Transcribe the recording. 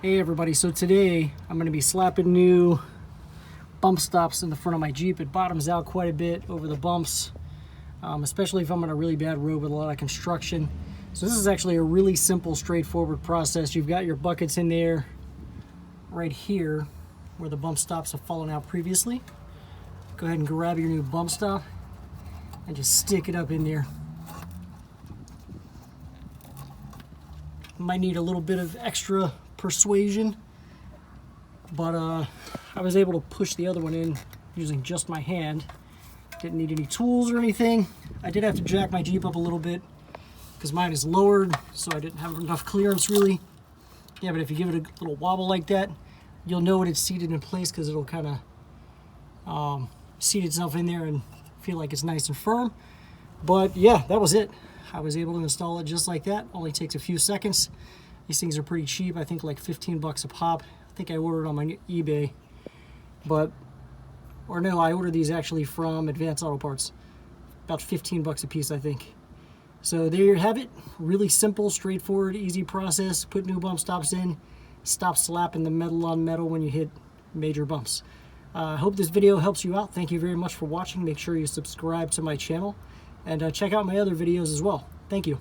Hey everybody, so today I'm going to be slapping new bump stops in the front of my Jeep. It bottoms out quite a bit over the bumps, especially if I'm on a really bad road with a lot of construction. So this is actually a really simple, straightforward process. You've got your buckets in there right here where the bump stops have fallen out previously. Go ahead and grab your new bump stop and just stick it up in there. Might need a little bit of extra persuasion, but I was able to push the other one in using just my hand. Didn't need any tools or anything. I did have to jack my Jeep up a little bit because mine is lowered, so I didn't have enough clearance really. Yeah, but if you give it a little wobble like that, you'll know when it's seated in place because it'll kind of seat itself in there and feel like it's nice and firm. But yeah, that was it. I was able to install it just like that. Only takes a few seconds. These things are pretty cheap. I think like 15 bucks a pop. I think I ordered on my eBay, I ordered these actually from Advanced Auto Parts. About 15 bucks a piece, I think. So there you have it. Really simple, straightforward, easy process. Put new bump stops in. Stop slapping the metal on metal when you hit major bumps. I hope this video helps you out. Thank you very much for watching. Make sure you subscribe to my channel and check out my other videos as well. Thank you.